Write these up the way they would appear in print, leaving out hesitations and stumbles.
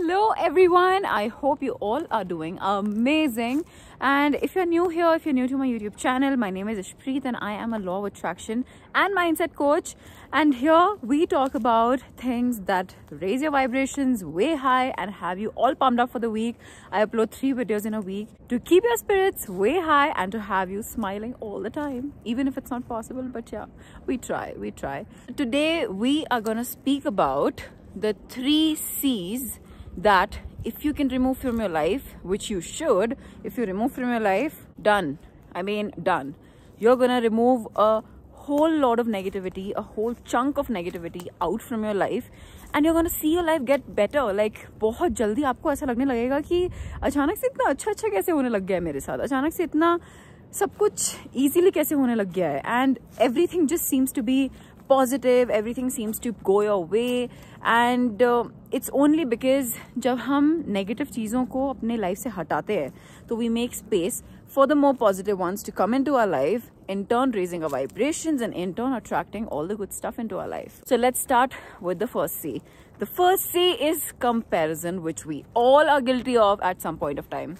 Hello everyone, I hope you all are doing amazing. And if you're new here, if you're new to my YouTube channel, my name is Ishpreet and I am a law of attraction and mindset coach. And here we talk about things that raise your vibrations way high and have you all pumped up for the week. I upload 3 videos in a week to keep your spirits way high and to have you smiling all the time, even if it's not possible. But yeah, we try. Today we are gonna speak about the 3 C's that if you can remove from your life, which you should, if you remove from your life, done. I mean done. You're gonna remove a whole lot of negativity, a whole chunk of negativity out from your life and you're gonna see your life get better. Like बहुत जल्दी आपको ऐसा लगने लगेगा कि अचानक से इतना अच्छा कैसे होने लग गया है मेरे साथ, अचानक से इतना सब कुछ easily कैसे होने लग गया है, and everything just seems to be positive, everything seems to go your way and it's only because जब हम negative चीज़ों को अपने life से हटाते हैं तो we make space for the more positive ones to come into our life, in turn raising our vibrations and in turn attracting all the good stuff into our life. So let's start with the first C. The first C is comparison, which we all are guilty of at some point of time.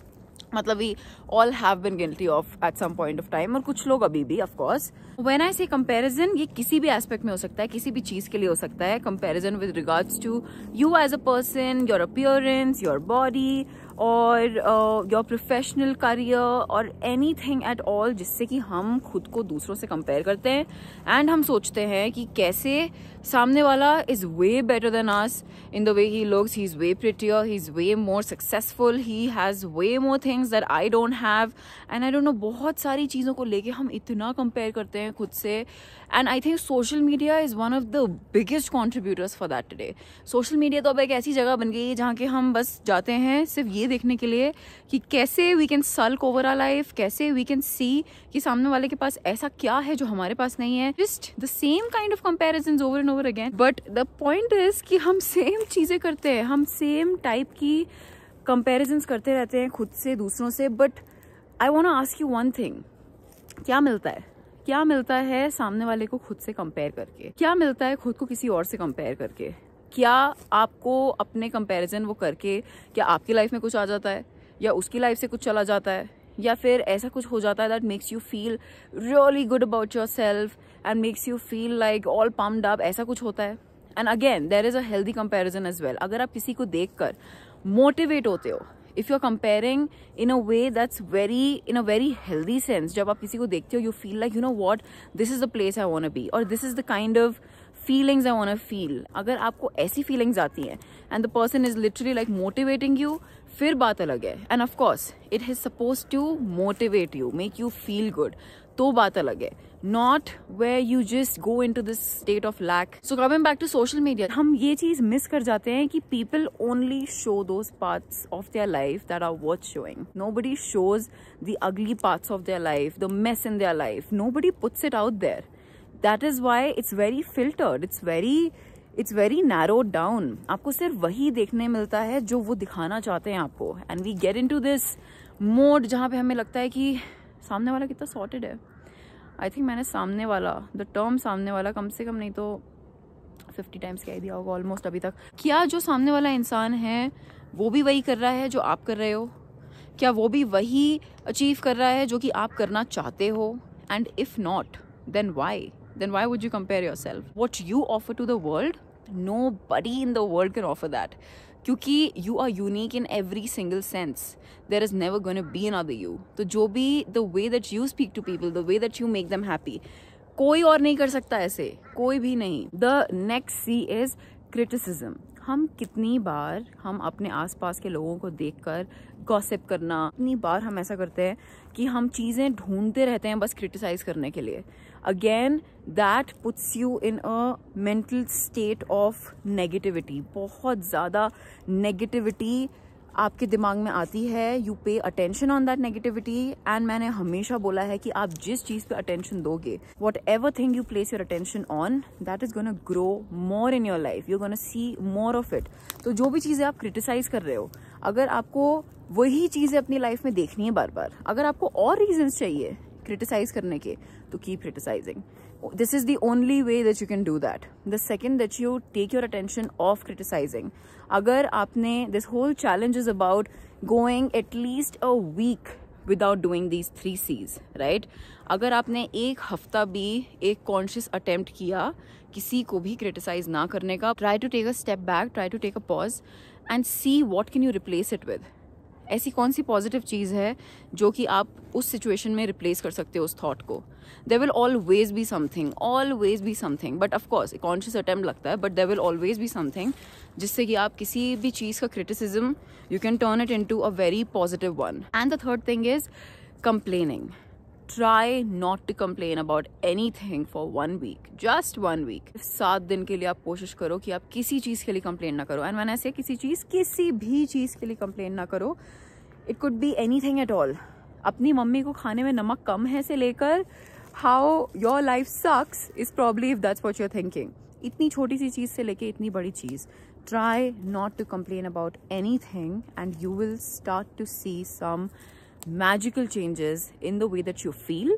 मतलब we all have been guilty of at some point of time और कुछ लोग अभी भी, of course. When I say comparison, ये किसी भी aspect में हो सकता है, किसी भी चीज़ के लिए हो सकता है. Comparison with regards to you as a person, your appearance, your body और your professional career और anything at all जिससे कि हम खुद को दूसरों से compare करते हैं and हम सोचते हैं कि कैसे सामने वाला is way better than us in the way he looks, he's way prettier, he's way more successful, he has way more things that I don't have and I don't know, बहुत सारी चीज़ों को लेके हम इतना compare करते हैं खुद से and I think social media is one of the biggest contributors for that today. Social media तो अब एक ऐसी जगह बन गई है जहाँ के हम बस जाते हैं सिर्फ ये देखने के लिए कि कैसे we can sulk over our life, कैसे we can see कि सामने वाले के पास ऐसा क्या है जो हमारे पास नहीं है. Just the same kind of comparisons over and over again. But the point is कि हम same चीज़ें करते हैं, हम same type की comparisons करते रहते हैं खुद से दूसरों से. But I want to ask you one thing. क्या मिलता है? क्या मिलता है सामने वाले को खुद से कंपेयर करके? क्या मिलता है खुद को किसी और से कंपेयर करके? क्या आपको अपने कंपैरिजन वो करके क्या आपकी लाइफ में कुछ आ जाता है या उसकी लाइफ से कुछ चला जाता है या फिर ऐसा कुछ हो जाता है that makes you feel really good about yourself and makes you feel like all pumped up, ऐसा कुछ होता है? And again there is a healthy comparison as well. अगर आप किसी को देखकर मोटिवेट होते हो, if you're comparing in a way that's in a very healthy sense, जब आप किसी को देखते हो you feel like, you know what, this is the place I want to be or this is the kind of feelings I want to feel. अगर आपको ऐसी feelings आती हैं and the person is literally like motivating you, फिर बात अलग है. And of course it is supposed to motivate you, make you feel good, तो बात अलग है. Not where you just go into this state of lack. So coming back to social media, हम ये चीज़ मिस कर जाते हैं कि people only show those parts of their life that are worth showing. Nobody shows the ugly parts of their life, the mess in their life. Nobody puts it out there. That is why it's very filtered. It's very narrowed down. आपको सिर्फ वही देखने मिलता है जो वो दिखाना चाहते हैं आपको. And we get into this mode जहाँ पे हमें लगता है कि सामने वाला कितना sorted है. आई थिंक मैंने सामने वाला, द टर्म सामने वाला कम से कम नहीं तो 50 टाइम्स कह दिया होगा ऑलमोस्ट अभी तक. क्या जो सामने वाला इंसान है वो भी वही कर रहा है जो आप कर रहे हो? क्या वो भी वही अचीव कर रहा है जो कि आप करना चाहते हो? And if not, then why would you compare yourself? What you offer to the world, nobody in the world can offer that. क्योंकि you are unique in every single sense. There is never going to be another you. तो जो भी the way that you speak to people, the way that you make them happy, कोई और नहीं कर सकता ऐसे, कोई भी नहीं. The next C is criticism. हम कितनी बार हम अपने आसपास के लोगों को देखकर गॉसिप करना, कितनी बार हम ऐसा करते हैं कि हम चीज़ें ढूंढते रहते हैं बस क्रिटिसाइज करने के लिए. Again that puts you in a mental state of negativity. बहुत ज़्यादा नेगेटिविटी आपके दिमाग में आती है. You pay attention on that negativity and मैंने हमेशा बोला है कि आप जिस चीज़ पे अटेंशन दोगे, what ever thing you place your attention on, that is gonna grow more in your life. You gonna see more of it. तो जो भी चीज़ें आप क्रिटिसाइज कर रहे हो, अगर आपको वही चीज़ें अपनी लाइफ में देखनी है बार बार, अगर आपको और रीजंस चाहिए क्रिटिसाइज करने के, तो keep criticising. this is the only way that you can do that. The second that you take your attention off criticizing. Agar aapne, this whole challenge is about going at least a week without doing these 3 C's, right? अगर आपने एक हफ्ता भी एक conscious attempt किया किसी को भी criticize ना करने का, try to take a step back, try to take a pause and see what can you replace it with. ऐसी कौन सी पॉजिटिव चीज़ है जो कि आप उस सिचुएशन में रिप्लेस कर सकते हो उस थॉट को. There will always be something, but of course conscious attempt लगता है, but there will always be something जिससे कि आप किसी भी चीज़ का criticism you can turn it into a very positive one. And the third thing is complaining. Try not to complain about anything for 1 week, just 1 week. 7 दिन के लिए आप कोशिश करो कि आप किसी चीज़ के लिए कंप्लेन ना करो. And when I say किसी भी चीज़ के लिए कंप्लेन ना करो, it could be anything at all. अपनी मम्मी को खाने में नमक कम है से लेकर how your life sucks is probably if that's what you're thinking. इतनी छोटी सी चीज़ से लेके इतनी बड़ी चीज़. Try not to complain about anything and you will start to see some magical changes in the way that you feel,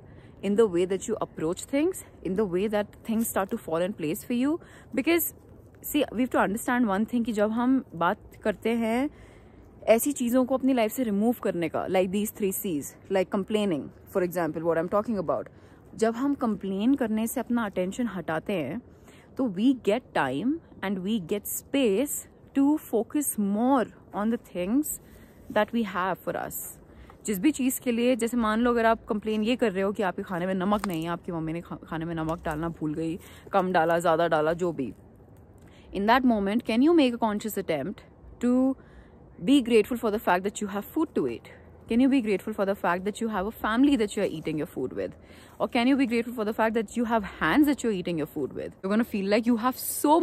in the way that you approach things, in the way that things start to fall in place for you. Because see, we have to understand one thing कि जब हम बात करते हैं ऐसी चीज़ों को अपनी लाइफ से रिमूव करने का, like these 3 C's, like complaining, for example, what I'm talking about. जब हम कंप्लेन करने से अपना अटेंशन हटाते हैं तो we get time and we get space to focus more on the things that we have for us. जिस भी चीज़ के लिए, जैसे मान लो अगर आप कंप्लेन ये कर रहे हो कि आपके खाने में नमक नहीं है, आपकी मम्मी ने खाने में नमक डालना भूल गई, कम डाला, ज़्यादा डाला, जो भी. In that moment can you make a conscious attempt to be grateful for the fact that you have food to eat. Can you be grateful for the fact that you have a family that you are eating your food with? Or can you be grateful for the fact that you have hands that you're eating your food with? You're going to feel like you have so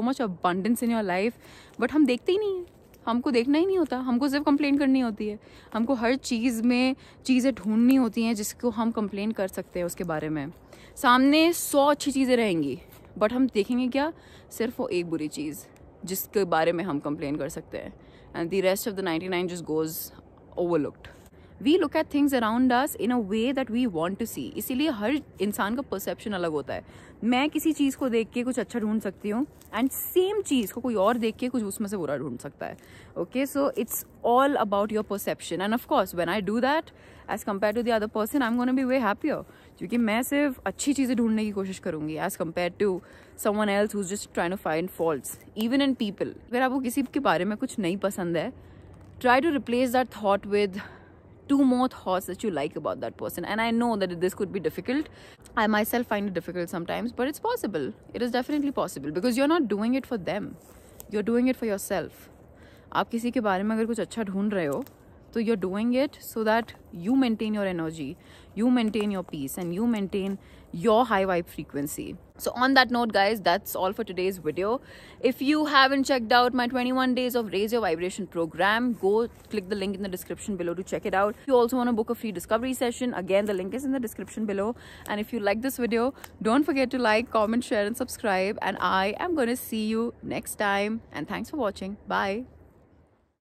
much abundance in your life, but हम देखते ही नहीं है. हमको देखना ही नहीं होता, हमको सिर्फ कंप्लेन करनी होती है. हमको हर चीज़ में चीज़ें ढूंढनी होती हैं जिसको हम कंप्लेन कर सकते हैं उसके बारे में. सामने 100 अच्छी चीज़ें रहेंगी, बट हम देखेंगे क्या? सिर्फ वो एक बुरी चीज़ जिसके बारे में हम कंप्लेन कर सकते हैं. And the rest of the 99 just goes overlooked. We look at things around us in a way that we want to see. इसीलिए हर इंसान का परसेप्शन अलग होता है. मैं किसी चीज़ को देख के कुछ अच्छा ढूंढ सकती हूँ एंड सेम चीज़ को कोई और देख के कुछ उसमें से बुरा ढूंढ सकता है. Okay, so it's all about your perception. And of course when I do that as compare to the other person, I am gonna be way happier, क्योंकि मैं सिर्फ अच्छी चीज़ें ढूंढने की कोशिश करूंगी as compare to someone else who is just trying to find faults even in people. अगर आपको किसी के बारे में कुछ नहीं पसंद है, try to replace that thought with 2 more thoughts that you like about that person. And I know that this could be difficult. I myself find it difficult sometimes, but it's possible. It is definitely possible because you're not doing it for them. You're doing it for yourself. आप किसी के बारे में अगर कुछ अच्छा ढूंढ रहे हो, तो you're doing it so that you maintain your energy, you maintain your peace, and you maintain your high vibe frequency. So on that note, guys, that's all for today's video. If you haven't checked out my 21 days of Raise Your Vibration program, go click the link in the description below to check it out. If you also want to book a free discovery session, again, the link is in the description below. And if you like this video, don't forget to like, comment, share, and subscribe. And I am going to see you next time. And thanks for watching. Bye.